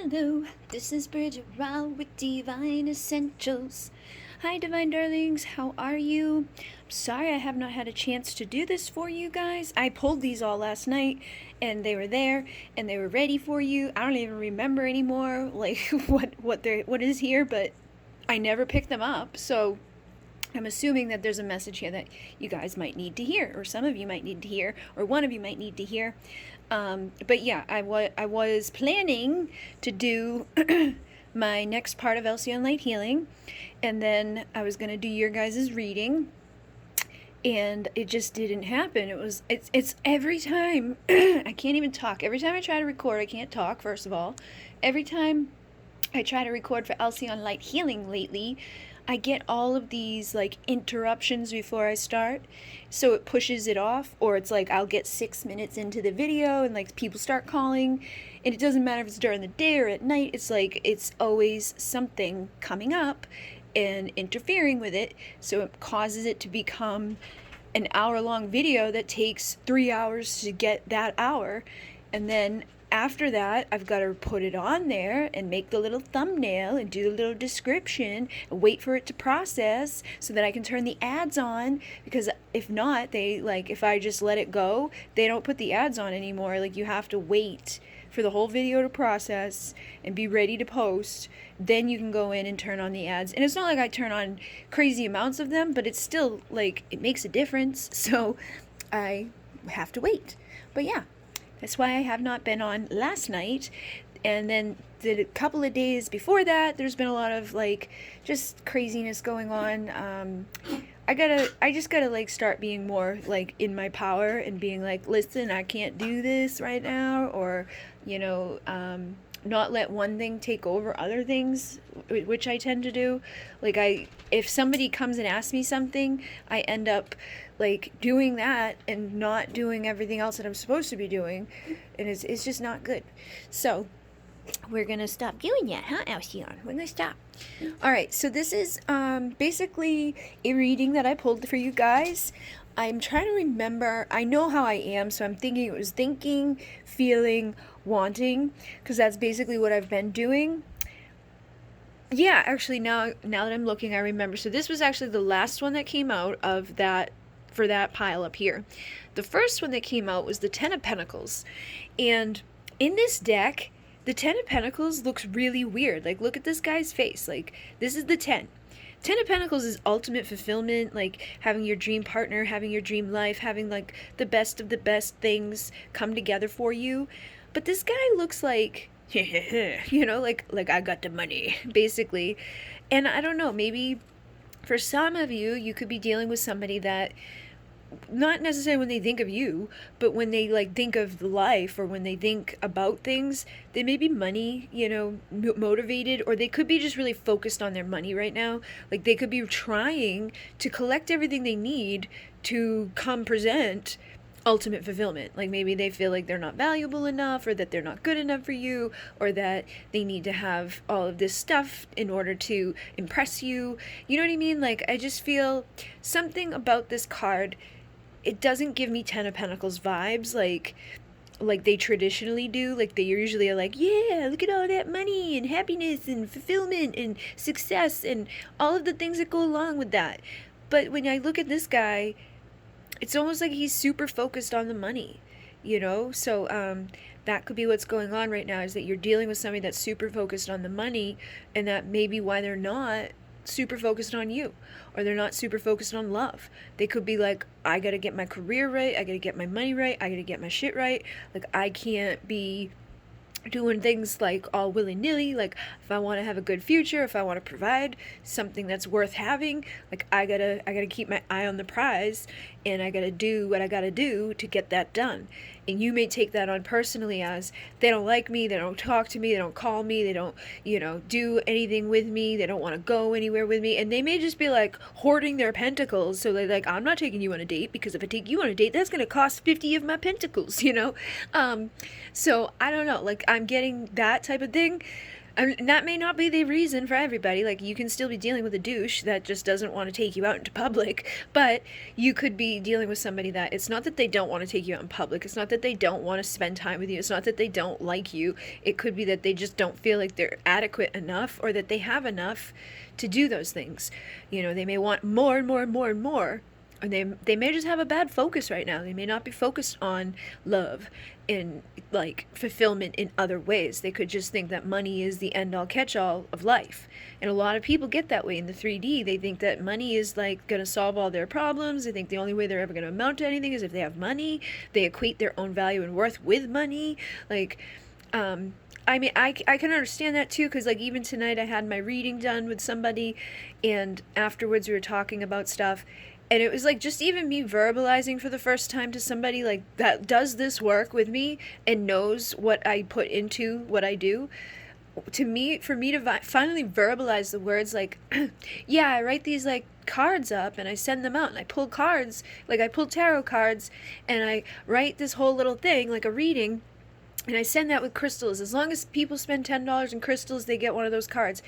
Hello, this is Bridget Rao with Divine Essentials. Hi, Divine Darlings, how are you? I'm sorry I have not had a chance to do this for you guys. I pulled these all last night, and they were there, and they were ready for you. I don't even remember anymore, like, what is here, but I never picked them up, so I'm assuming that there's a message here that you guys might need to hear, or some of you might need to hear, or one of you might need to hear. But yeah, I was planning to do my next part of ALCYONE Light Healing, and then I was going to do your guys' reading, and it just didn't happen. It's every time, I can't even talk. Every time I try to record, I can't talk, first of all. Every time I try to record for ALCYONE Light Healing lately, I get all of these like interruptions before I start, so it pushes it off, or it's like I'll get 6 minutes into the video and like people start calling, and it doesn't matter if it's during the day or at night, it's like it's always something coming up and interfering with it, so it causes it to become an hour-long video that takes 3 hours to get that hour, and then after that, I've got to put it on there and make the little thumbnail and do the little description and wait for it to process so that I can turn the ads on, because if not, if I just let it go, they don't put the ads on anymore. Like, you have to wait for the whole video to process and be ready to post. Then you can go in and turn on the ads. And it's not like I turn on crazy amounts of them, but it's still like it makes a difference. So I have to wait. But yeah. That's why I have not been on last night. And then the couple of days before that, there's been a lot of like just craziness going on. I just gotta like start being more like in my power and being like, listen, I can't do this right now, or not let one thing take over other things, which I tend to do. Like, if somebody comes and asks me something, I end up like doing that and not doing everything else that I'm supposed to be doing, and it's just not good. So we're gonna stop doing that, huh, ALCYONE? We're gonna stop. All right, so this is basically a reading that I pulled for you guys. I'm trying to remember. I know how I am, so I'm thinking it was thinking, feeling, wanting, because that's basically what I've been doing. Yeah, actually, now that I'm looking, I remember. So this was actually the last one that came out of that, for that pile up here. The first one that came out was the Ten of Pentacles. And in this deck, the Ten of Pentacles looks really weird. Like, look at this guy's face. Like, this is the 10. Ten of Pentacles is ultimate fulfillment, like having your dream partner, having your dream life, having like the best of the best things come together for you. But this guy looks like, like I got the money, basically. And I don't know, maybe for some of you, you could be dealing with somebody that, not necessarily when they think of you, but when they like think of life, or when they think about things, they may be money, motivated, or they could be just really focused on their money right now. Like, they could be trying to collect everything they need to come present ultimate fulfillment. Like, maybe they feel like they're not valuable enough, or that they're not good enough for you, or that they need to have all of this stuff in order to impress you. You know what I mean? Like, I just feel something about this card, it doesn't give me Ten of Pentacles vibes like they traditionally do. Like, they usually are like, yeah, look at all that money and happiness and fulfillment and success and all of the things that go along with that. But when I look at this guy, it's almost like he's super focused on the money, So that could be what's going on right now, is that you're dealing with somebody that's super focused on the money, and that may be why they're not super focused on you, or they're not super focused on love. They could be like, I gotta get my career right, I gotta get my money right, I gotta get my shit right. Like, I can't be doing things like all willy-nilly. Like, if I want to have a good future, if I want to provide something that's worth having, like, I gotta keep my eye on the prize, and I gotta do what I gotta do to get that done. And you may take that on personally as, they don't like me, they don't talk to me, they don't call me, they don't, do anything with me, they don't want to go anywhere with me, and they may just be like hoarding their pentacles. So they're like, I'm not taking you on a date, because if I take you on a date, that's gonna cost 50 of my pentacles, So I don't know, like, I'm getting that type of thing. I mean, that may not be the reason for everybody. Like, you can still be dealing with a douche that just doesn't want to take you out into public, but you could be dealing with somebody that it's not that they don't want to take you out in public. It's not that they don't want to spend time with you. It's not that they don't like you. It could be that they just don't feel like they're adequate enough, or that they have enough to do those things. You know, they may want more and more and more and more. And they may just have a bad focus right now. They may not be focused on love and like fulfillment in other ways. They could just think that money is the end all catch all of life. And a lot of people get that way in the 3D. They think that money is like going to solve all their problems. They think the only way they're ever going to amount to anything is if they have money. They equate their own value and worth with money. Like, I mean, I can understand that too, because like even tonight I had my reading done with somebody, and afterwards we were talking about stuff. And it was like just even me verbalizing for the first time to somebody like that does this work with me and knows what I put into what I do. To me, for me to finally verbalize the words like, yeah, I write these like cards up and I send them out and I pull cards, like I pull tarot cards and I write this whole little thing like a reading. And I send that with crystals. As long as people spend $10 in crystals, they get one of those cards.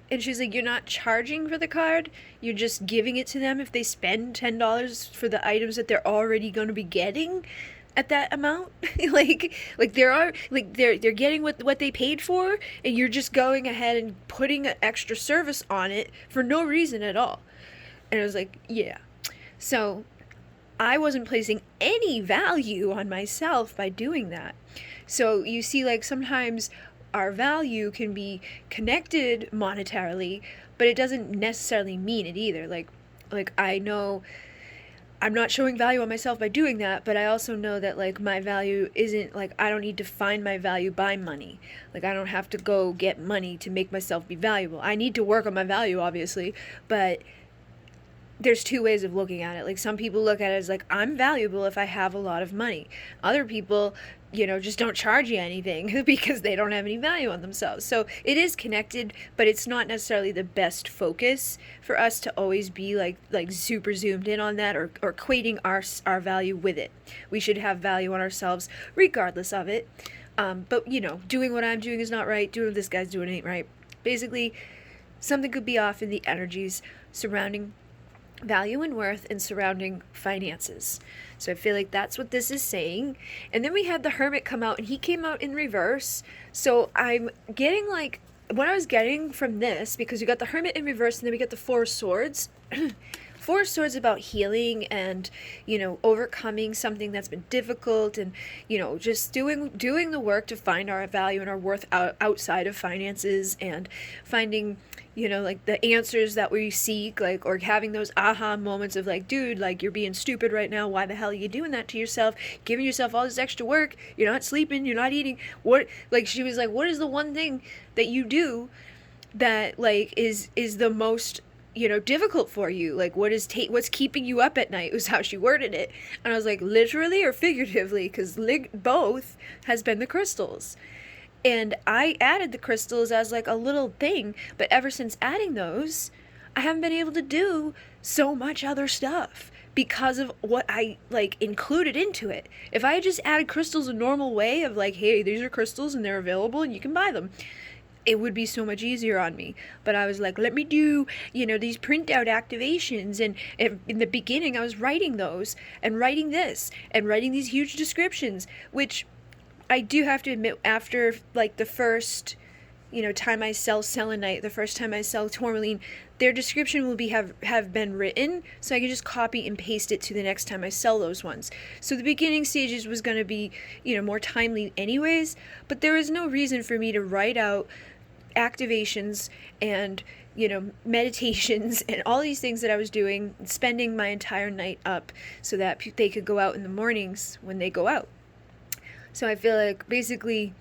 And she's like, you're not charging for the card. You're just giving it to them if they spend $10 for the items that they're already going to be getting at that amount. like they're getting what they paid for, and you're just going ahead and putting an extra service on it for no reason at all. And I was like, yeah. So I wasn't placing any value on myself by doing that. So you see, like sometimes our value can be connected monetarily, but it doesn't necessarily mean it either. Like I know I'm not showing value on myself by doing that, but I also know that like my value isn't like, I don't need to find my value by money. Like I don't have to go get money to make myself be valuable. I need to work on my value, obviously, but there's two ways of looking at it. Like some people look at it as like, I'm valuable if I have a lot of money. Other people, you know, just don't charge you anything because they don't have any value on themselves. So it is connected, but it's not necessarily the best focus for us to always be like super zoomed in on that, or equating our value with it. We should have value on ourselves regardless of it. But you know, doing what I'm doing is not right. Doing what this guy's doing ain't right. Basically, something could be off in the energies surrounding value and worth and surrounding finances. So I feel like that's what this is saying. And then we had the Hermit come out, and he came out in reverse. So I'm getting like what I was getting from this, because we got the Hermit in reverse and then we got the Four of Swords. Four of Swords about healing and, you know, overcoming something that's been difficult, and, you know, just doing the work to find our value and our worth outside of finances, and finding, you know, like the answers that we seek, like, or having those aha moments of like, dude, like you're being stupid right now. Why the hell are you doing that to yourself? Giving yourself all this extra work. You're not sleeping. You're not eating. What, like, she was like, what is the one thing that you do that like is the most, you know, difficult for you? Like, what's keeping you up at night, was how she worded it. And I was like, literally or figuratively? Because both has been the crystals. And I added the crystals as like a little thing, but ever since adding those, I haven't been able to do so much other stuff because of what I like included into it. If I had just added crystals a normal way of like, hey, these are crystals and they're available and you can buy them, it would be so much easier on me. But I was like, let me do, you know, these printout activations. And in the beginning, I was writing those and writing this and writing these huge descriptions, which I do have to admit, after like the first, you know, time I sell selenite, the first time I sell tourmaline, their description will have been written, so I can just copy and paste it to the next time I sell those ones. So the beginning stages was going to be, you know, more timely anyways, but there was no reason for me to write out activations and, you know, meditations and all these things that I was doing, spending my entire night up so that they could go out in the mornings when they go out. So I feel like basically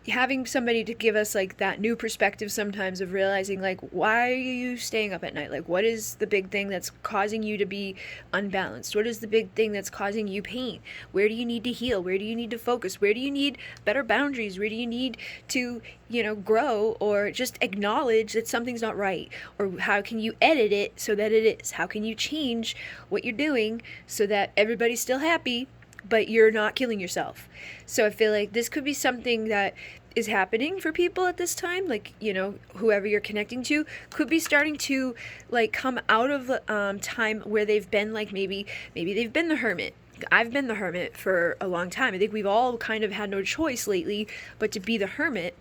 having somebody to give us like that new perspective sometimes of realizing like, why are you staying up at night? Like, what is the big thing that's causing you to be unbalanced? What is the big thing that's causing you pain? Where do you need to heal? Where do you need to focus? Where do you need better boundaries? Where do you need to, you know, grow, or just acknowledge that something's not right? Or how can you edit it so that it is? How can you change what you're doing so that everybody's still happy, but you're not killing yourself. So I feel like this could be something that is happening for people at this time, like, you know, whoever you're connecting to could be starting to like come out of the time where they've been like maybe they've been the hermit. I've been the hermit for a long time. I think we've all kind of had no choice lately but to be the hermit.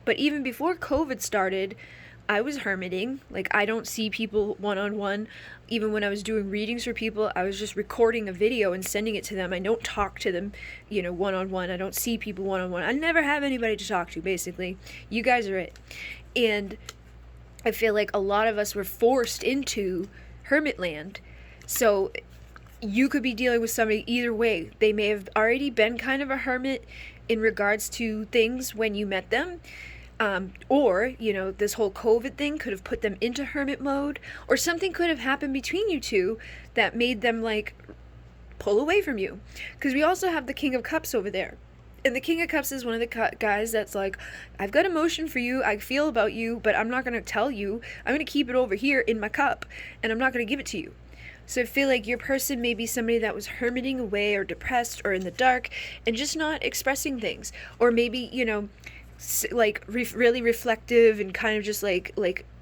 But even before COVID started, I was hermiting. Like, I don't see people one-on-one. Even when I was doing readings for people, I was just recording a video and sending it to them. I don't talk to them, you know, one-on-one. I don't see people one-on-one. I never have anybody to talk to, basically. You guys are it. And I feel like a lot of us were forced into hermit land. So you could be dealing with somebody either way. They may have already been kind of a hermit in regards to things when you met them. Or, you know, this whole COVID thing could have put them into hermit mode, or something could have happened between you two that made them like pull away from you. Because we also have the King of Cups over there. And the King of Cups is one of the guys that's like, I've got emotion for you, I feel about you, but I'm not going to tell you. I'm going to keep it over here in my cup, and I'm not going to give it to you. So I feel like your person may be somebody that was hermiting away or depressed or in the dark and just not expressing things. Or maybe, you know, like really reflective and kind of just like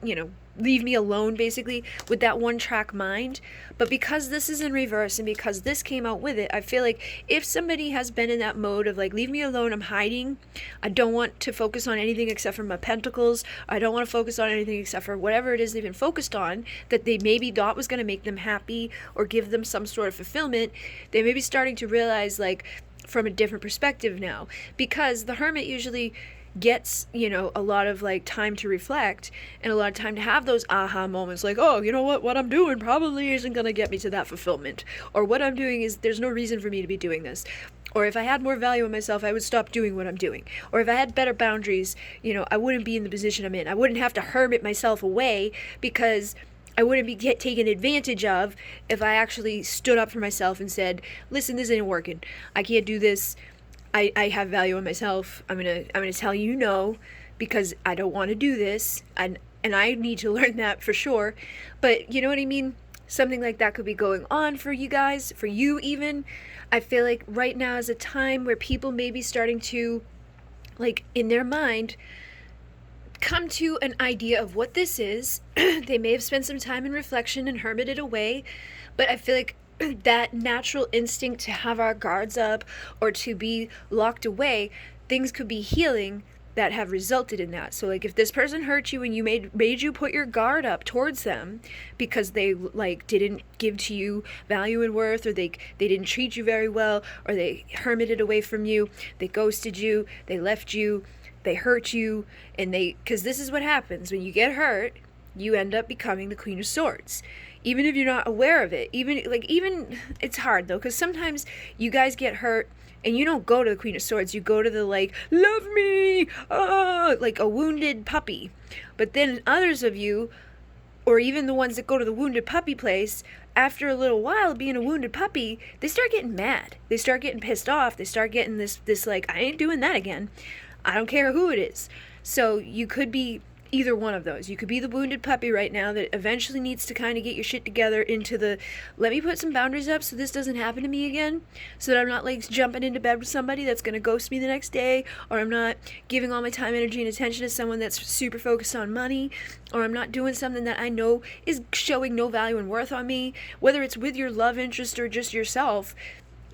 you know, leave me alone, basically, with that one track mind. But because this is in reverse and because this came out with it, I feel like if somebody has been in that mode of like, leave me alone, I'm hiding, I don't want to focus on anything except for my pentacles, I don't want to focus on anything except for whatever it is they've been focused on that they maybe thought was going to make them happy or give them some sort of fulfillment, they may be starting to realize, like, from a different perspective now. Because the hermit usually gets, you know, a lot of like time to reflect and a lot of time to have those aha moments, like, oh, you know what I'm doing probably isn't going to get me to that fulfillment, or what I'm doing is, there's no reason for me to be doing this, or if I had more value in myself, I would stop doing what I'm doing, or if I had better boundaries, you know, I wouldn't be in the position I'm in. I wouldn't have to hermit myself away, because I wouldn't be taken advantage of if I actually stood up for myself and said, listen, this isn't working, I can't do this, I have value in myself. I'm gonna tell you no, because I don't want to do this, and I need to learn that for sure. But you know what I mean? Something like that could be going on for you guys, for you even. I feel like right now is a time where people may be starting to, like, in their mind, come to an idea of what this is. They may have spent some time in reflection and hermited away, but I feel like that natural instinct to have our guards up or to be locked away, things could be healing that have resulted in that. So like, if this person hurt you and you made you put your guard up towards them because they like didn't give to you value and worth, or they didn't treat you very well, or they hermited away from you, they ghosted you, they left you, they hurt you, and because this is what happens when you get hurt, you end up becoming the Queen of Swords. Even if you're not aware of it, even it's hard though, because sometimes you guys get hurt and you don't go to the Queen of Swords, you go to the like, love me, like a wounded puppy. But then others of you, or even the ones that go to the wounded puppy place, after a little while being a wounded puppy, they start getting mad, they start getting pissed off, they start getting this like, I ain't doing that again, I don't care who it is. So you could be either one of those. You could be the wounded puppy right now that eventually needs to kind of get your shit together into the, let me put some boundaries up so this doesn't happen to me again, so that I'm not like jumping into bed with somebody that's going to ghost me the next day, or I'm not giving all my time, energy, and attention to someone that's super focused on money, or I'm not doing something that I know is showing no value and worth on me, whether it's with your love interest or just yourself.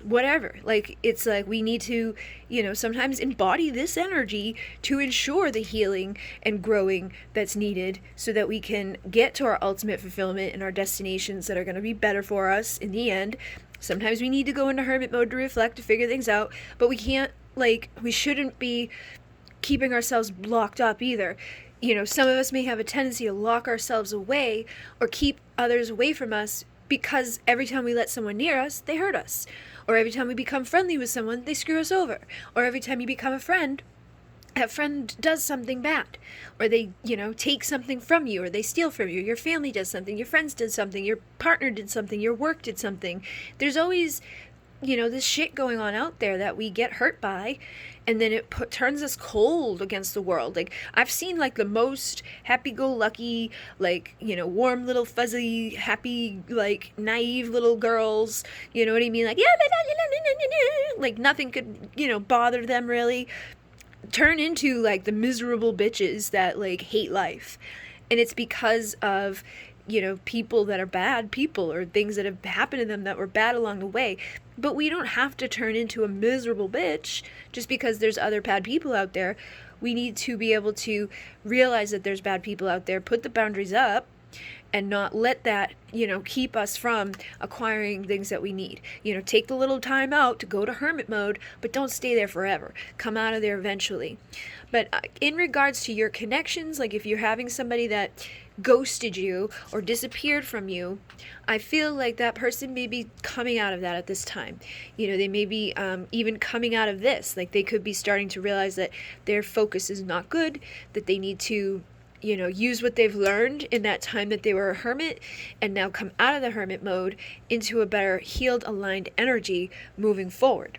Whatever, like, it's like we need to, you know, sometimes embody this energy to ensure the healing and growing that's needed so that we can get to our ultimate fulfillment and our destinations that are going to be better for us in the end. Sometimes we need to go into hermit mode to reflect, to figure things out, but we can't, like, we shouldn't be keeping ourselves locked up either. You know, some of us may have a tendency to lock ourselves away or keep others away from us because every time we let someone near us, they hurt us. Or every time we become friendly with someone, they screw us over. Or every time you become a friend, that friend does something bad. Or they, you know, take something from you, or they steal from you. Your family does something, your friends did something, your partner did something, your work did something. There's always this shit going on out there that we get hurt by, and then it turns us cold against the world. Like, I've seen like the most happy-go-lucky, like, warm little fuzzy happy, like, naive little girls, you know what I mean, like, yeah, like nothing could bother them really, turn into like the miserable bitches that like hate life. And it's because of people that are bad people, or things that have happened to them that were bad along the way. But we don't have to turn into a miserable bitch just because there's other bad people out there. We need to be able to realize that there's bad people out there, put the boundaries up, and not let that, keep us from acquiring things that we need. Take the little time out to go to hermit mode, but don't stay there forever. Come out of there eventually. But in regards to your connections, like if you're having somebody that ghosted you or disappeared from you, I feel like that person may be coming out of that at this time. They may be even coming out of this. Like, they could be starting to realize that their focus is not good, that they need to use what they've learned in that time that they were a hermit, and now come out of the hermit mode into a better healed, aligned energy moving forward.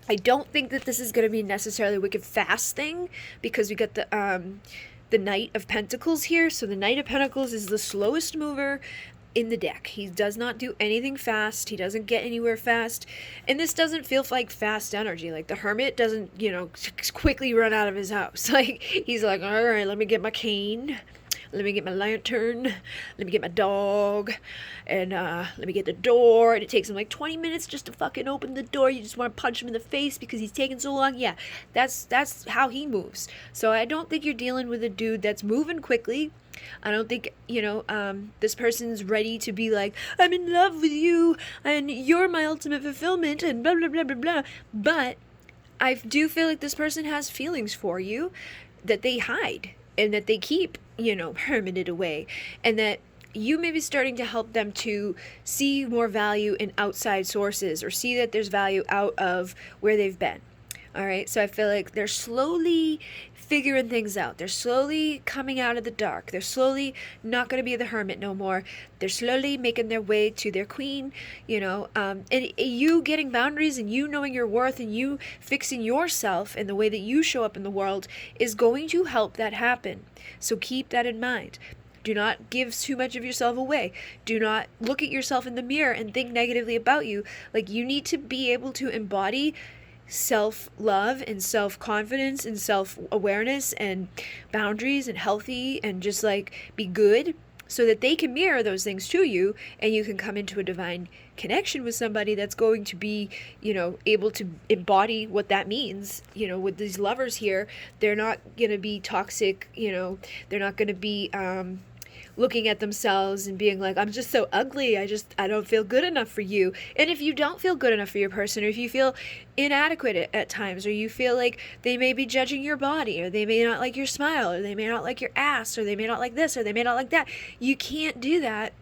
I don't think that this is going to be necessarily a wicked fast thing, because we got the Knight of Pentacles here. So the Knight of Pentacles is the slowest mover in the deck. He does not do anything fast. He doesn't get anywhere fast. And this doesn't feel like fast energy. Like, the Hermit doesn't, quickly run out of his house. Like, he's like, all right, let me get my cane. Let me get my lantern. Let me get my dog. And let me get the door. And it takes him like 20 minutes just to fucking open the door. You just want to punch him in the face because he's taking so long. Yeah, that's how he moves. So I don't think you're dealing with a dude that's moving quickly. I don't think, this person's ready to be like, I'm in love with you and you're my ultimate fulfillment and blah, blah, blah, blah, blah. But I do feel like this person has feelings for you that they hide and that they keep, hermited away, and that you may be starting to help them to see more value in outside sources, or see that there's value out of where they've been. All right, so I feel like they're slowly figuring things out. They're slowly coming out of the dark. They're slowly not going to be the hermit no more. They're slowly making their way to their queen, and you getting boundaries, and you knowing your worth, and you fixing yourself and the way that you show up in the world is going to help that happen. So keep that in mind. Do not give too much of yourself away. Do not look at yourself in the mirror and think negatively about you. Like, you need to be able to embody self-love and self-confidence and self-awareness and boundaries and healthy, and just like be good, so that they can mirror those things to you, and you can come into a divine connection with somebody that's going to be, able to embody what that means. With these lovers here, they're not going to be toxic, they're not going to be looking at themselves and being like, I'm just so ugly, I don't feel good enough for you. And if you don't feel good enough for your person, or if you feel inadequate at times, or you feel like they may be judging your body, or they may not like your smile, or they may not like your ass, or they may not like this, or they may not like that, you can't do that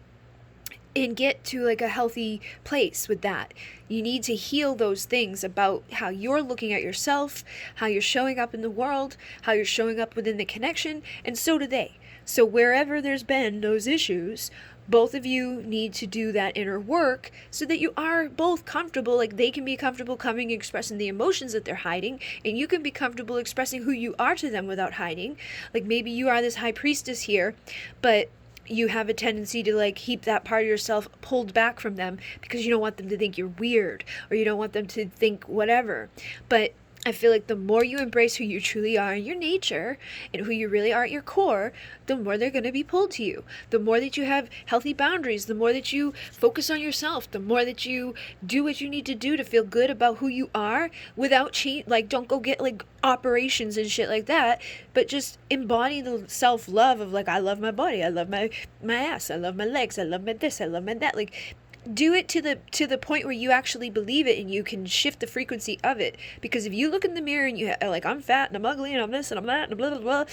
and get to like a healthy place with that. You need to heal those things about how you're looking at yourself, how you're showing up in the world, how you're showing up within the connection, and so do they. So wherever there's been those issues, both of you need to do that inner work so that you are both comfortable. Like, they can be comfortable coming and expressing the emotions that they're hiding, and you can be comfortable expressing who you are to them without hiding. Like, maybe you are this high priestess here, but you have a tendency to like keep that part of yourself pulled back from them because you don't want them to think you're weird, or you don't want them to think whatever. But I feel like the more you embrace who you truly are in your nature, and who you really are at your core, the more they're going to be pulled to you. The more that you have healthy boundaries, the more that you focus on yourself, the more that you do what you need to do to feel good about who you are without cheat. Like, don't go get like operations and shit like that, but just embody the self-love of like, I love my body, I love my ass, I love my legs, I love my this, I love my that. Like, do it to the point where you actually believe it, and you can shift the frequency of it. Because if you look in the mirror and you like, I'm fat and I'm ugly and I'm this and I'm that and blah blah blah,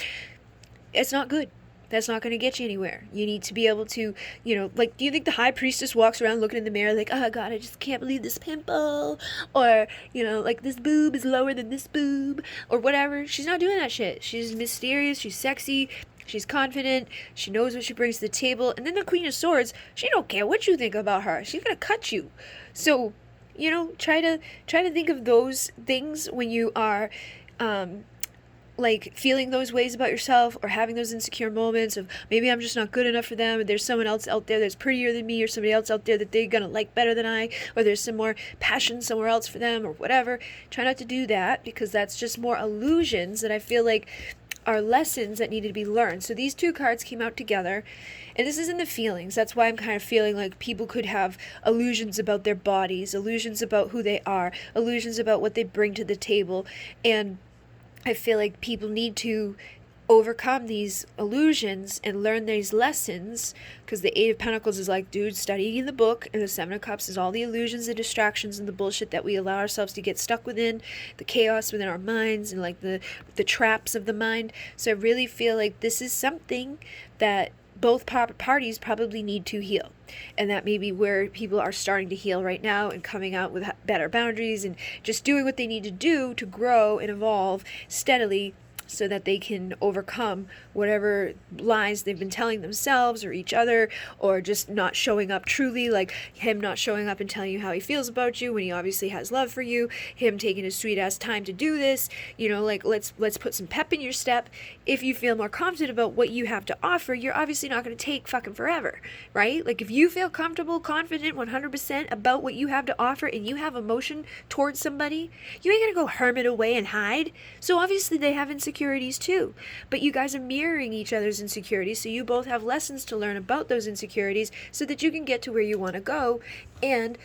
it's not good. That's not going to get you anywhere. You need to be able to, like, do you think the high priestess walks around looking in the mirror like, oh God, I just can't believe this pimple, or like, this boob is lower than this boob, or whatever? She's not doing that shit. She's mysterious, she's sexy, she's confident, she knows what she brings to the table. And then the Queen of Swords, she don't care what you think about her. She's gonna cut you. So, try to think of those things when you are like feeling those ways about yourself, or having those insecure moments of maybe I'm just not good enough for them, or there's someone else out there that's prettier than me, or somebody else out there that they're gonna like better than I, or there's some more passion somewhere else for them, or whatever. Try not to do that, because that's just more illusions that I feel like are lessons that need to be learned. So these two cards came out together, and this is in the feelings. That's why I'm kind of feeling like people could have illusions about their bodies, illusions about who they are, illusions about what they bring to the table. And I feel like people need to overcome these illusions and learn these lessons, because the Eight of Pentacles is like, dude, studying the book, and the Seven of Cups is all the illusions and distractions and the bullshit that we allow ourselves to get stuck within, the chaos within our minds, and like the traps of the mind. So I really feel like this is something that both parties probably need to heal, and that may be where people are starting to heal right now, and coming out with better boundaries, and just doing what they need to do to grow and evolve steadily, so that they can overcome whatever lies they've been telling themselves or each other, or just not showing up truly, like him not showing up and telling you how he feels about you when he obviously has love for you, him taking his sweet ass time to do this, like let's put some pep in your step. If you feel more confident about what you have to offer, you're obviously not going to take fucking forever, right? Like if you feel comfortable, confident 100% about what you have to offer, and you have emotion towards somebody, you ain't going to go hermit away and hide. So obviously they have insecurities too, but you guys are mirroring each other's insecurities, so you both have lessons to learn about those insecurities, so that you can get to where you want to go, and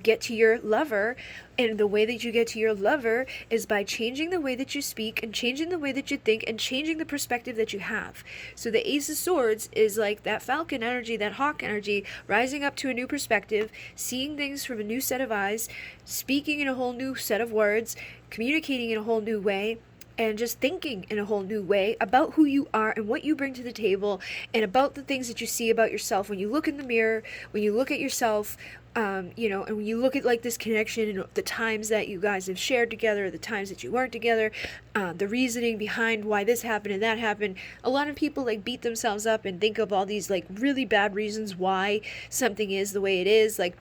get to your lover. And the way that you get to your lover is by changing the way that you speak, and changing the way that you think, and changing the perspective that you have. So the Ace of Swords is like that falcon energy, that hawk energy, rising up to a new perspective, seeing things from a new set of eyes, speaking in a whole new set of words, communicating in a whole new way, and just thinking in a whole new way about who you are and what you bring to the table, and about the things that you see about yourself when you look in the mirror, when you look at yourself, and when you look at like this connection, and the times that you guys have shared together, the times that you weren't together, the reasoning behind why this happened and that happened. A lot of people like beat themselves up and think of all these like really bad reasons why something is the way it is. Like,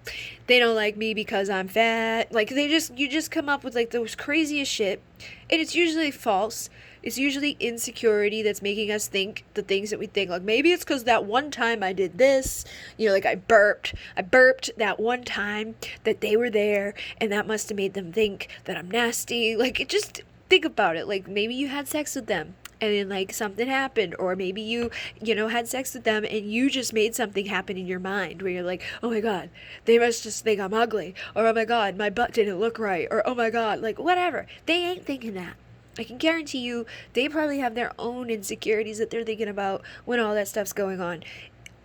they don't like me because I'm fat. Like you just come up with like those craziest shit, and it's usually false. It's usually insecurity that's making us think the things that we think. Like, maybe it's because that one time I did this, like I burped that one time that they were there, and that must have made them think that I'm nasty. Like, it just, think about it. Like, maybe you had sex with them, and then like something happened, or maybe you had sex with them, and you just made something happen in your mind where you're like, oh my god, they must just think I'm ugly, or oh my god, my butt didn't look right, or oh my god, like whatever. They ain't thinking that. I can guarantee you they probably have their own insecurities that they're thinking about when all that stuff's going on.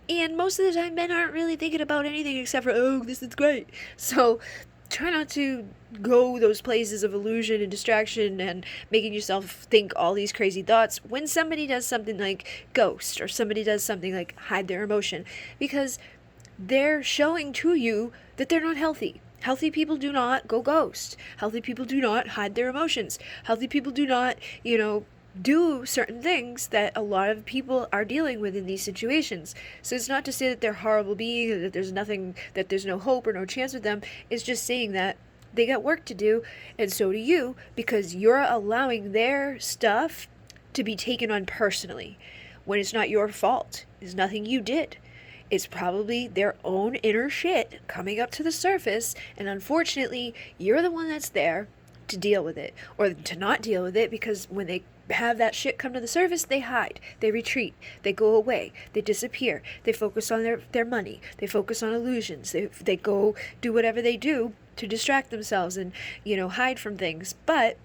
And most of the time, men aren't really thinking about anything except for, oh, this is great. So try not to go those places of illusion and distraction and making yourself think all these crazy thoughts when somebody does something like ghost, or somebody does something like hide their emotion, because they're showing to you that they're not healthy. Healthy people do not go ghost. Healthy people do not hide their emotions. Healthy people do not, do certain things that a lot of people are dealing with in these situations. So it's not to say that they're horrible beings, that there's nothing, that there's no hope or no chance with them. It's just saying that they got work to do, and so do you, because you're allowing their stuff to be taken on personally, when it's not your fault. It's nothing you did. It's probably their own inner shit coming up to the surface, and unfortunately, you're the one that's there to deal with it, or to not deal with it, because when they have that shit come to the surface, they hide, they retreat, they go away, they disappear, they focus on their money, they focus on illusions, they go do whatever they do to distract themselves and, hide from things. But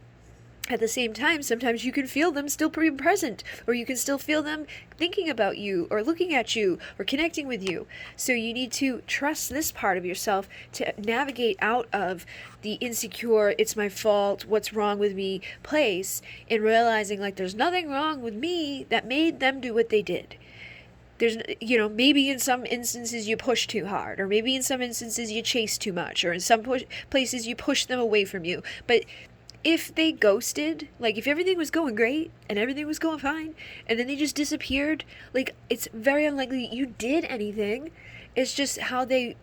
at the same time, sometimes you can feel them still pretty present, or you can still feel them thinking about you, or looking at you, or connecting with you. So you need to trust this part of yourself to navigate out of the insecure, it's my fault, what's wrong with me place, and realizing like there's nothing wrong with me that made them do what they did. There's, maybe in some instances you push too hard, or maybe in some instances you chase too much, or in some places you push them away from you. But if they ghosted, like if everything was going great and everything was going fine, and then they just disappeared, like it's very unlikely you did anything. It's just how they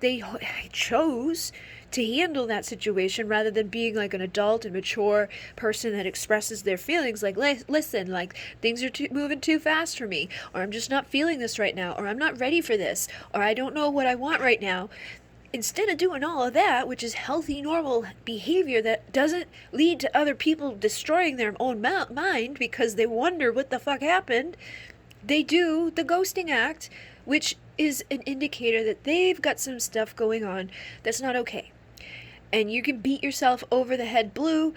chose to handle that situation, rather than being like an adult and mature person that expresses their feelings like, listen, like things are moving too fast for me, or I'm just not feeling this right now, or I'm not ready for this, or I don't know what I want right now. Instead of doing all of that, which is healthy, normal behavior that doesn't lead to other people destroying their own mind because they wonder what the fuck happened, they do the ghosting act, which is an indicator that they've got some stuff going on that's not okay. And you can beat yourself over the head blue.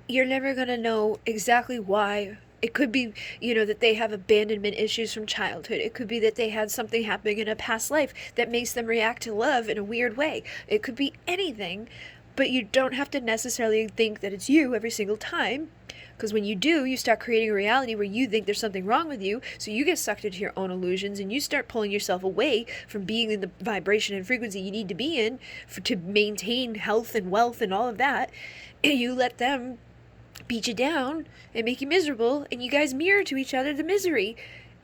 You're never going to know exactly why. It could be, that they have abandonment issues from childhood. It could be that they had something happening in a past life that makes them react to love in a weird way. It could be anything, but you don't have to necessarily think that it's you every single time. Because when you do, you start creating a reality where you think there's something wrong with you, so you get sucked into your own illusions, and you start pulling yourself away from being in the vibration and frequency you need to be in to maintain health and wealth and all of that, and you let them beat you down and make you miserable, and you guys mirror to each other the misery.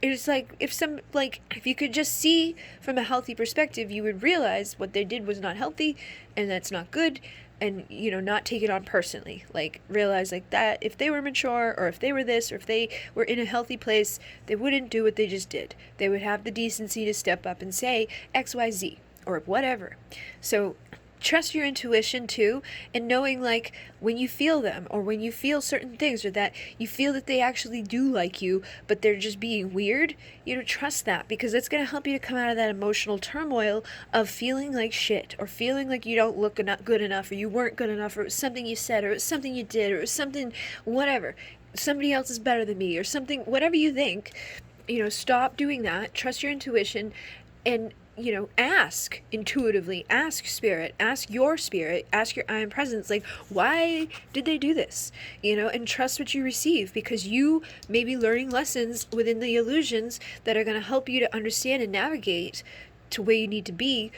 It's like, if you could just see from a healthy perspective, you would realize what they did was not healthy, and that's not good, and, not take it on personally. Like, realize, like, that if they were mature, or if they were this, or if they were in a healthy place, they wouldn't do what they just did. They would have the decency to step up and say XYZ, or whatever. So trust your intuition too, and knowing, like, when you feel them, or when you feel certain things, or that you feel that they actually do like you, but they're just being weird, trust that, because it's going to help you to come out of that emotional turmoil of feeling like shit, or feeling like you don't look good enough, or you weren't good enough, or it was something you said, or it was something you did, or it was something, whatever, somebody else is better than me, or something, whatever you think. Stop doing that. Trust your intuition, and ask intuitively, ask spirit, ask your I am presence, like, why did they do this? And trust what you receive, because you may be learning lessons within the illusions that are going to help you to understand and navigate to where you need to be,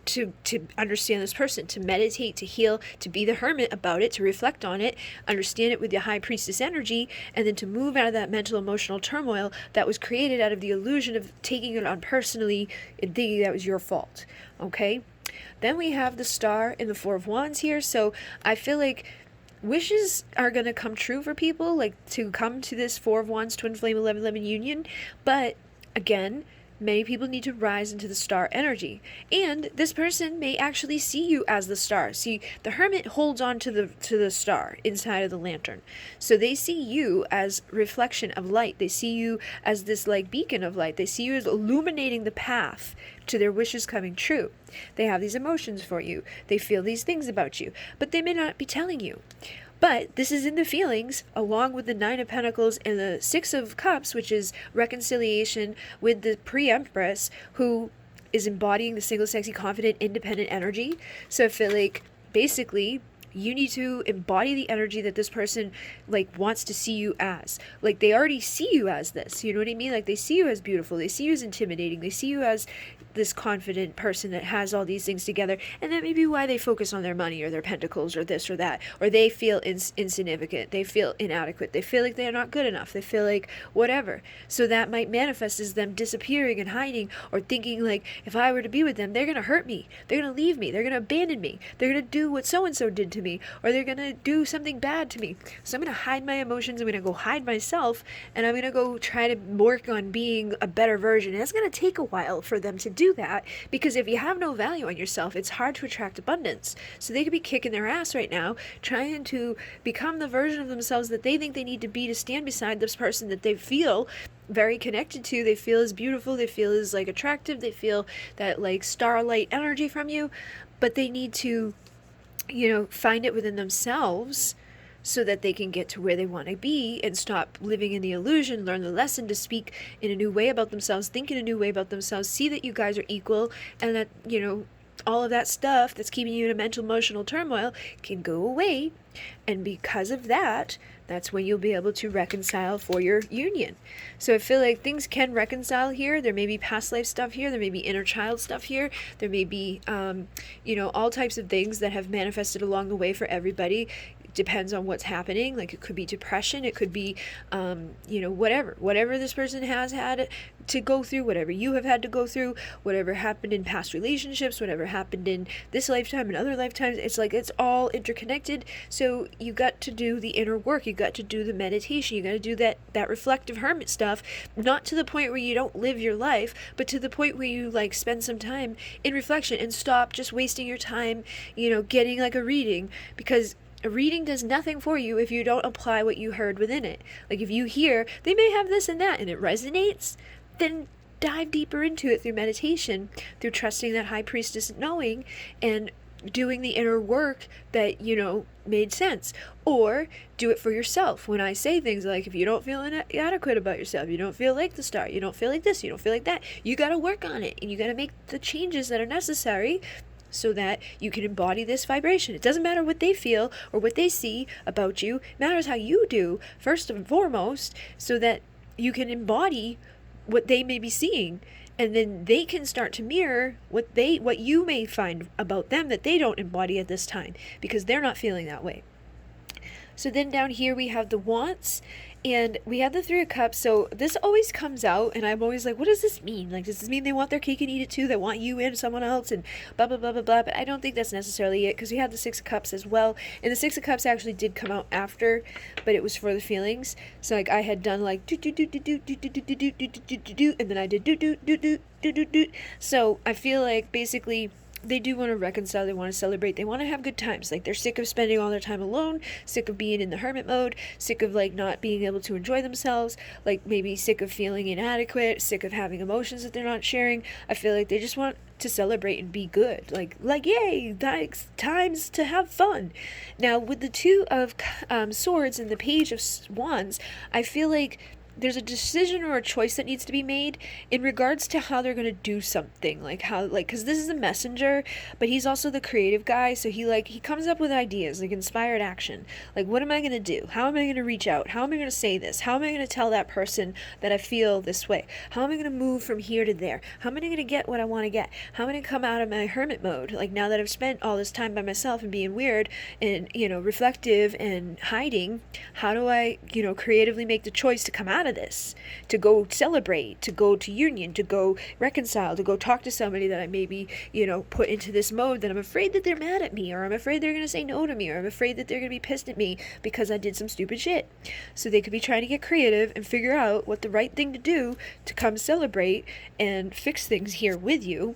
to understand this person, to meditate, to heal, to be the hermit about it, to reflect on it, understand it with your high priestess energy, and then to move out of that mental emotional turmoil that was created out of the illusion of taking it on personally and thinking that was your fault. Okay? Then we have the Star and the Four of Wands here. So I feel like wishes are going to come true for people, like to come to this Four of Wands twin flame 11-11 union. But again, many people need to rise into the star energy, and this person may actually see you as the star. See, the hermit holds on to the star inside of the lantern, so they see you as reflection of light. They see you as this like beacon of light. They see you as illuminating the path to their wishes coming true. They have these emotions for you. They feel these things about you, but they may not be telling you. But this is in the feelings, along with the Nine of Pentacles and the Six of Cups, which is reconciliation with the pre-empress, who is embodying the single, sexy, confident, independent energy. So I feel like, basically, you need to embody the energy that this person, like, wants to see you as. Like, they already see you as this. You know what I mean? Like, they see you as beautiful. They see you as intimidating. They see you as this confident person that has all these things together, and that may be why they focus on their money or their pentacles or this or that, or they feel insignificant, they feel inadequate, they feel like they're not good enough, they feel like whatever. So that might manifest as them disappearing and hiding, or thinking like, if I were to be with them, they're gonna hurt me, they're gonna leave me, they're gonna abandon me, they're gonna do what so and so did to me, or they're gonna do something bad to me. So I'm gonna hide my emotions, I'm gonna go hide myself, and I'm gonna go try to work on being a better version. And it's gonna take a while for them to do that, because if you have no value on yourself, it's hard to attract abundance. So they could be kicking their ass right now, trying to become the version of themselves that they think they need to be to stand beside this person that they feel very connected to, they feel is beautiful, they feel is like attractive, they feel that like starlight energy from you, but they need to, find it within themselves, so that they can get to where they want to be and stop living in the illusion, learn the lesson to speak in a new way about themselves, think in a new way about themselves, see that you guys are equal, and that, all of that stuff that's keeping you in a mental, emotional turmoil can go away. And because of that, that's when you'll be able to reconcile for your union. So I feel like things can reconcile here. There may be past life stuff here. There may be inner child stuff here. There may be, all types of things that have manifested along the way for everybody. depends on what's happening. Like it could be depression, it could be, whatever this person has had to go through, whatever you have had to go through, whatever happened in past relationships, whatever happened in this lifetime and other lifetimes. It's like it's all interconnected. So you got to do the inner work, you got to do the meditation, you got to do that reflective hermit stuff, not to the point where you don't live your life, but to the point where you like spend some time in reflection and stop just wasting your time, getting like a reading, because a reading does nothing for you if you don't apply what you heard within it. Like if you hear they may have this and that and it resonates, then dive deeper into it through meditation, through trusting that high priestess knowing and doing the inner work that, made sense. Or do it for yourself. When I say things like, if you don't feel inadequate about yourself, you don't feel like the star, you don't feel like this, you don't feel like that, you got to work on it and you got to make the changes that are necessary so that you can embody this vibration. It doesn't matter what they feel or what they see about you. It matters how you do, first and foremost, so that you can embody what they may be seeing. And then they can start to mirror what you may find about them that they don't embody at this time, because they're not feeling that way. So then down here we have the wants, and we have the Three of Cups. So this always comes out, and I'm always like, what does this mean? Like, does this mean they want their cake and eat it too? They want you and someone else and blah, blah, blah, blah, blah. But I don't think that's necessarily it, because we have the Six of Cups as well. And the Six of Cups actually did come out after, but it was for the feelings. So like I had done like do do do do do do do do do do do do do, and then I did do do do do do do do. So I feel like basically they do want to reconcile, they want to celebrate, they want to have good times. Like they're sick of spending all their time alone, sick of being in the hermit mode, sick of like not being able to enjoy themselves, like maybe sick of feeling inadequate, sick of having emotions that they're not sharing. I feel like they just want to celebrate and be good. Like yay, times to have fun. Now with the Two of Swords and the Page of Wands, I feel like there's a decision or a choice that needs to be made in regards to how they're going to do something, because this is a messenger, but he's also the creative guy. So he comes up with ideas, like inspired action. Like, what am I going to do? How am I going to reach out? How am I going to say this? How am I going to tell that person that I feel this way? How am I going to move from here to there? How am I going to get what I want to get? How am I going to come out of my hermit mode? Like, now that I've spent all this time by myself and being weird and, reflective and hiding, how do I, creatively make the choice to come out of this, to go celebrate, to go to union, to go reconcile, to go talk to somebody that I maybe, put into this mode that I'm afraid that they're mad at me, or I'm afraid they're going to say no to me, or I'm afraid that they're going to be pissed at me because I did some stupid shit. So they could be trying to get creative and figure out what the right thing to do to come celebrate and fix things here with you.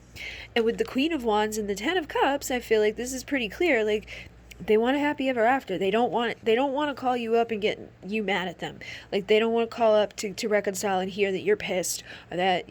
And with the Queen of Wands and the Ten of Cups, I feel like this is pretty clear. Like, they want a happy ever after. They don't want to call you up and get you mad at them. Like, they don't want to call up to reconcile and hear that you're pissed, or that,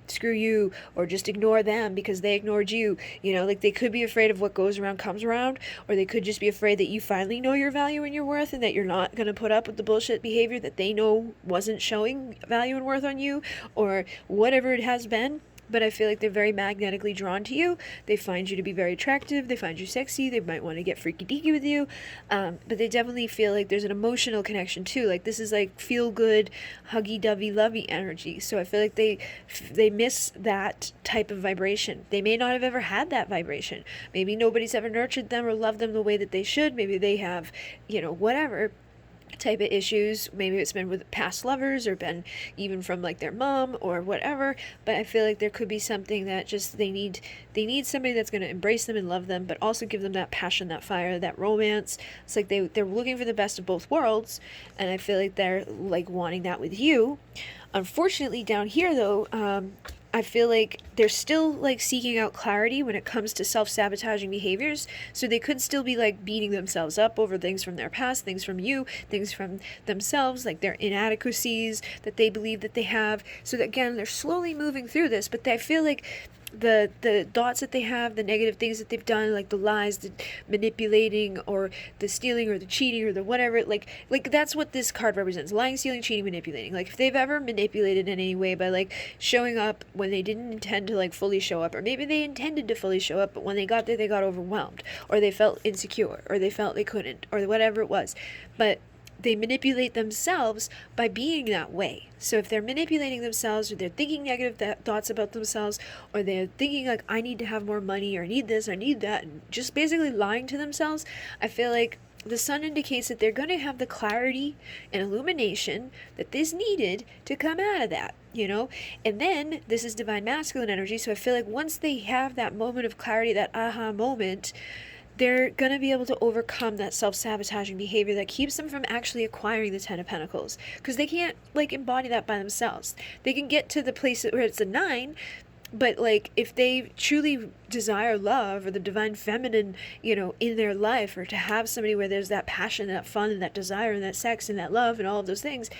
screw you, or just ignore them because they ignored you. Like, they could be afraid of what goes around comes around, or they could just be afraid that you finally know your value and your worth, and that you're not going to put up with the bullshit behavior that they know wasn't showing value and worth on you, or whatever it has been. But I feel like they're very magnetically drawn to you. They find you to be very attractive. They find you sexy. They might want to get freaky deaky with you. But they definitely feel like there's an emotional connection too. Like, this is like feel good, huggy dovey lovey energy. So I feel like they miss that type of vibration. They may not have ever had that vibration. Maybe nobody's ever nurtured them or loved them the way that they should. Maybe they have, whatever type of issues. Maybe it's been with past lovers, or been even from like their mom or whatever. But I feel like there could be something that just they need somebody that's going to embrace them and love them, but also give them that passion, that fire, that romance. It's like they're looking for the best of both worlds, and I feel like they're like wanting that with you. Unfortunately, down here though, I feel like they're still like seeking out clarity when it comes to self-sabotaging behaviors. So they could still be like beating themselves up over things from their past, things from you, things from themselves, like their inadequacies that they believe that they have. So that, again, they're slowly moving through this, but I feel like the thoughts that they have, the negative things that they've done, like the lies, the manipulating, or the stealing, or the cheating, or the whatever, like that's what this card represents: lying, stealing, cheating, manipulating. Like, if they've ever manipulated in any way by like showing up when they didn't intend to like fully show up, or maybe they intended to fully show up, but when they got there they got overwhelmed, or they felt insecure, or they felt they couldn't, or whatever it was, but they manipulate themselves by being that way. So if they're manipulating themselves, or they're thinking negative thoughts about themselves, or they're thinking like, I need to have more money, or I need this, I need that, and just basically lying to themselves, I feel like the sun indicates that they're going to have the clarity and illumination that is needed to come out of that, you know? And then this is divine masculine energy. So I feel like once they have that moment of clarity, that aha moment, they're going to be able to overcome that self-sabotaging behavior that keeps them from actually acquiring the Ten of Pentacles, because they can't like embody that by themselves. They can get to the place where it's a 9, but like if they truly desire love or the divine feminine, you know, in their life, or to have somebody where there's that passion, that fun, and that desire, and that sex, and that love, and all of those things,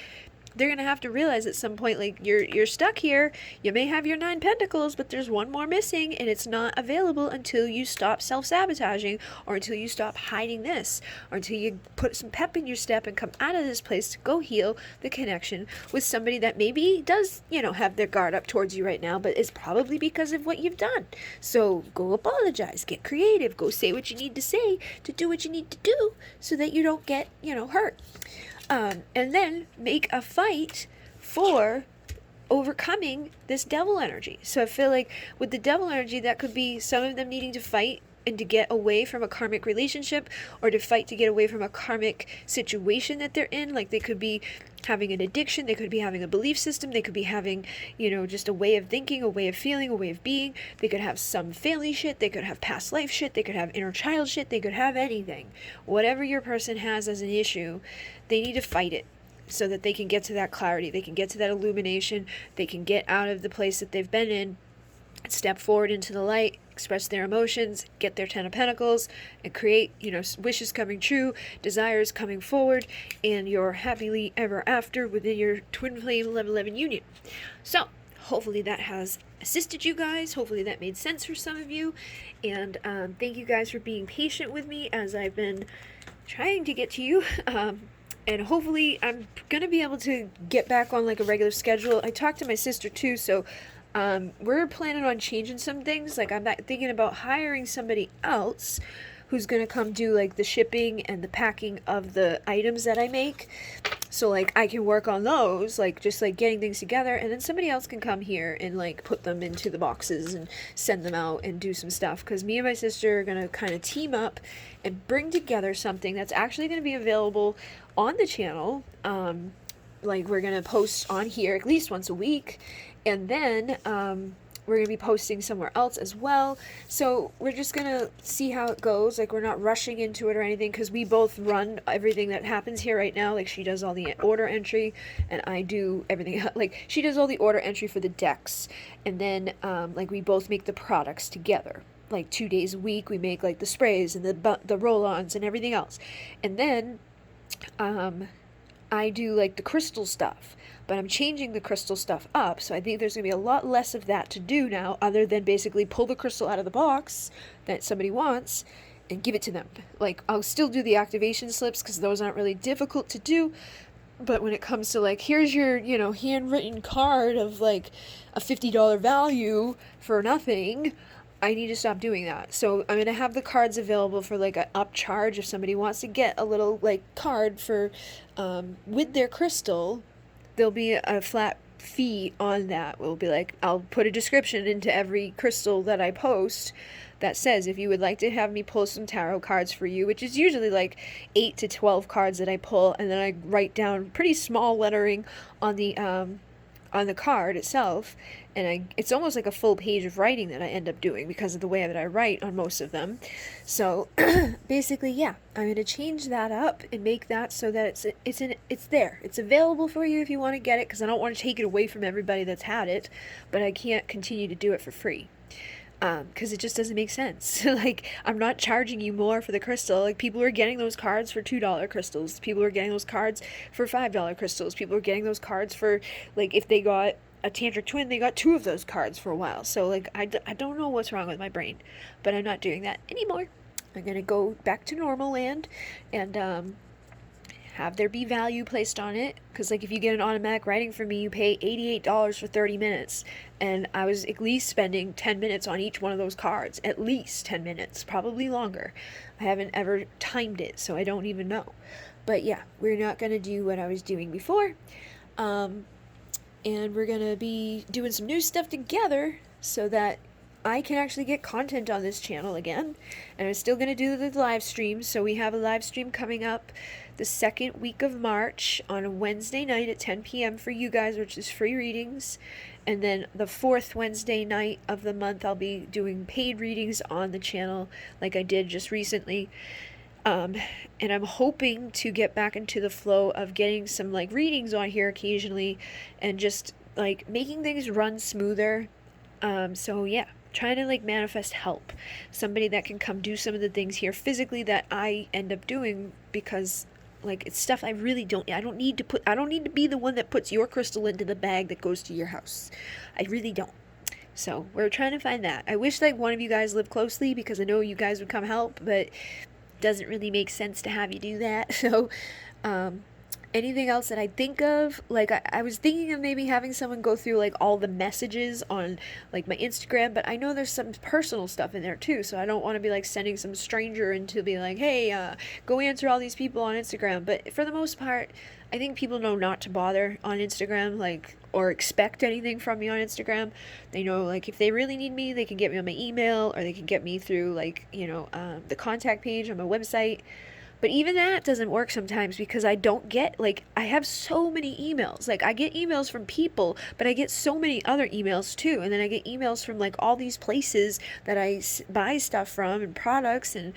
they're going to have to realize at some point, like, you're stuck here. You may have your 9 pentacles, but there's one more missing, and it's not available until you stop self-sabotaging, or until you stop hiding this, or until you put some pep in your step and come out of this place to go heal the connection with somebody that maybe does, you know, have their guard up towards you right now, but it's probably because of what you've done. So go apologize, get creative, go say what you need to say to do what you need to do so that you don't get, you know, hurt. And then make a fight for overcoming this devil energy. So I feel like with the devil energy, that could be some of them needing to fight and to get away from a karmic relationship, or to fight to get away from a karmic situation that they're in. Like they could be having an addiction, they could be having a belief system, they could be having, you know, just a way of thinking, a way of feeling, a way of being. They could have some family shit, they could have past life shit, they could have inner child shit, they could have anything. Whatever your person has as an issue, they need to fight it so that they can get to that clarity, they can get to that illumination, they can get out of the place that they've been in, step forward into the light, express their emotions, get their 10 of Pentacles, and create, you know, wishes coming true, desires coming forward, and your happily ever after within your twin flame 1111 union. So hopefully that has assisted you guys. Hopefully that made sense for some of you. And thank you guys for being patient with me as I've been trying to get to you. And hopefully I'm going to be able to get back on like a regular schedule. I talked to my sister too, so we're planning on changing some things. Like I'm thinking about hiring somebody else who's going to come do like the shipping and the packing of the items that I make. So like I can work on those, like just like getting things together, and then somebody else can come here and like put them into the boxes and send them out and do some stuff. Because me and my sister are going to kind of team up and bring together something that's actually going to be available on the channel. Like we're going to post on here at least once a week. And then we're going to be posting somewhere else as well. So we're just going to see how it goes. Like we're not rushing into it or anything, because we both run everything that happens here right now. Like she does all the order entry and I do everything. Like she does all the order entry for the decks. And then like we both make the products together. Like 2 days a week we make like the sprays and the roll-ons and everything else. And then I do like the crystal stuff, but I'm changing the crystal stuff up, so I think there's going to be a lot less of that to do now, other than basically pull the crystal out of the box that somebody wants and give it to them. Like, I'll still do the activation slips, because those aren't really difficult to do, but when it comes to like, here's your, you know, handwritten card of like a $50 value for nothing, I need to stop doing that. So I'm going to have the cards available for like an upcharge if somebody wants to get a little like card for with their crystal. There'll be a flat fee on that. We'll be like, I'll put a description into every crystal that I post that says, if you would like to have me pull some tarot cards for you, which is usually like 8 to 12 cards that I pull, and then I write down pretty small lettering on the card itself, and it's almost like a full page of writing that I end up doing because of the way that I write on most of them. So basically, yeah, I'm going to change that up and make that so that it's there. It's available for you if you want to get it, because I don't want to take it away from everybody that's had it, but I can't continue to do it for free. Because it just doesn't make sense. Like, I'm not charging you more for the crystal. Like, people are getting those cards for $2 crystals. People are getting those cards for $5 crystals. People are getting those cards for, like, if they got a tantric twin, they got 2 of those cards for a while. So, like, I don't know what's wrong with my brain, but I'm not doing that anymore. I'm going to go back to normal land and, have there be value placed on it, because like if you get an automatic writing from me, you pay $88 for 30 minutes, and I was at least spending 10 minutes on each one of those cards, at least 10 minutes, probably longer. I haven't ever timed it, so I don't even know. But yeah, we're not going to do what I was doing before, and we're going to be doing some new stuff together so that I can actually get content on this channel again. And I'm still going to do the live streams. So we have a live stream coming up the second week of March on a Wednesday night at 10 p.m. for you guys, which is free readings. And then the fourth Wednesday night of the month, I'll be doing paid readings on the channel like I did just recently. And I'm hoping to get back into the flow of getting some like readings on here occasionally and just like making things run smoother. So yeah, trying to like manifest help. Somebody that can come do some of the things here physically that I end up doing, because like it's stuff I don't need to be the one that puts your crystal into the bag that goes to your house. I really don't. So we're trying to find that. I wish like one of you guys lived closely, because I know you guys would come help, but it doesn't really make sense to have you do that. So anything else that I think of, like I was thinking of maybe having someone go through like all the messages on like my Instagram, but I know there's some personal stuff in there too, so I don't want to be like sending some stranger in to be like, hey, go answer all these people on Instagram. But for the most part, I think people know not to bother on Instagram, like, or expect anything from me on Instagram. They know like if they really need me, they can get me on my email, or they can get me through like, the contact page on my website. But even that doesn't work sometimes, because I don't get, like, I have so many emails. Like, I get emails from people, but I get so many other emails too. And then I get emails from, like, all these places that I buy stuff from, and products and,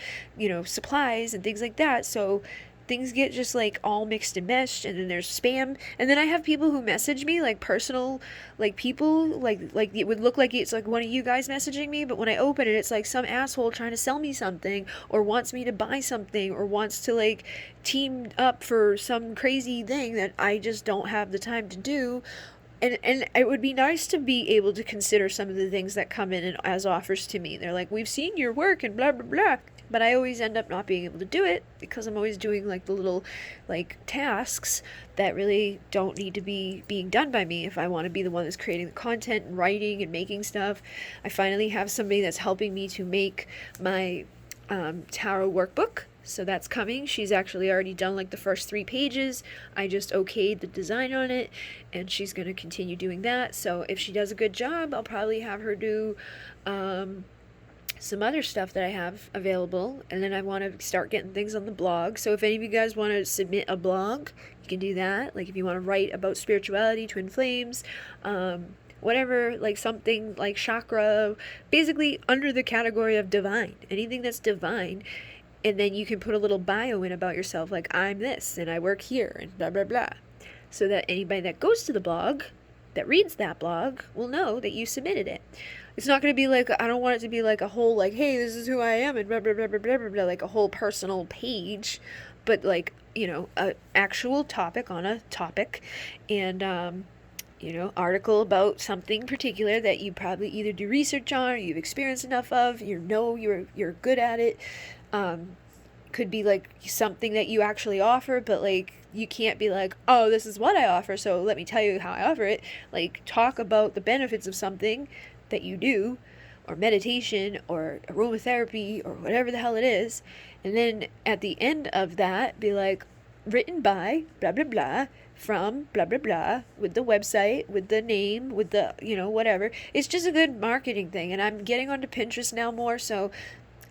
supplies and things like that. So things get just like all mixed and meshed, and then there's spam, and then I have people who message me, like personal, like people, like it would look like it's like one of you guys messaging me, but when I open it, it's like some asshole trying to sell me something, or wants me to buy something, or wants to like team up for some crazy thing that I just don't have the time to do. And it would be nice to be able to consider some of the things that come in and as offers to me. They're like, we've seen your work and blah, blah, blah. But I always end up not being able to do it, because I'm always doing like the little like tasks that really don't need to be being done by me if I want to be the one that's creating the content and writing and making stuff. I finally have somebody that's helping me to make my tarot workbook. So that's coming. She's actually already done like the first 3 pages. I just okayed the design on it, and she's going to continue doing that. So if she does a good job, I'll probably have her do some other stuff that I have available. And then I want to start getting things on the blog. So if any of you guys want to submit a blog, you can do that. Like if you want to write about spirituality, twin flames, whatever, like something like chakra, basically under the category of divine, anything that's divine. And then you can put a little bio in about yourself, like I'm this and I work here and blah, blah, blah. So that anybody that goes to the blog, that reads that blog, will know that you submitted it. It's not going to be like, I don't want it to be like a whole like, hey, this is who I am and blah, blah, blah, blah, blah, blah, blah, like a whole personal page, but like, a actual topic on a topic, and, article about something particular that you probably either do research on, or you've experienced enough of, you're good at it. Could be like something that you actually offer, but like you can't be like, oh, this is what I offer, so let me tell you how I offer it. Like talk about the benefits of something that you do, or meditation, or aromatherapy, or whatever the hell it is, and then at the end of that be like, written by blah blah blah, from blah blah blah, with the website, with the name, with the whatever. It's just a good marketing thing. And I'm getting onto Pinterest now more, so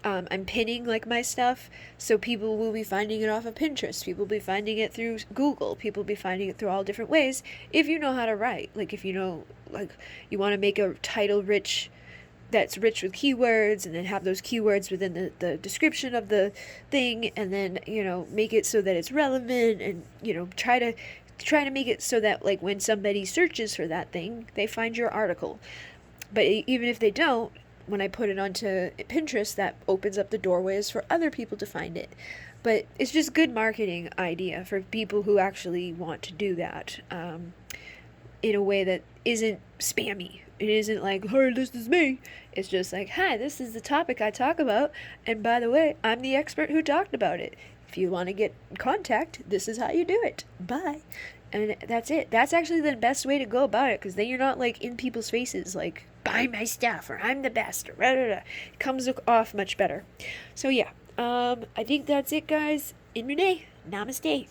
I'm pinning like my stuff, so people will be finding it off of Pinterest. People will be finding it through Google. People will be finding it through all different ways. If you know how to write, like if you know, like you want to make a title that's rich with keywords, and then have those keywords within the description of the thing, and then make it so that it's relevant, and try to make it so that like when somebody searches for that thing, they find your article. But even if they don't, when I put it onto Pinterest, that opens up the doorways for other people to find it. But it's just good marketing idea for people who actually want to do that in a way that isn't spammy. It isn't like, hey, this is me. It's just like, hi, this is the topic I talk about, and by the way, I'm the expert who talked about it. If you want to get in contact, this is how you do it. Bye. And that's it. That's actually the best way to go about it, because then you're not like in people's faces like, buy my stuff, or I'm the best, or blah, blah, blah. It comes off much better. So yeah, I think that's it, guys. In Munay, namaste.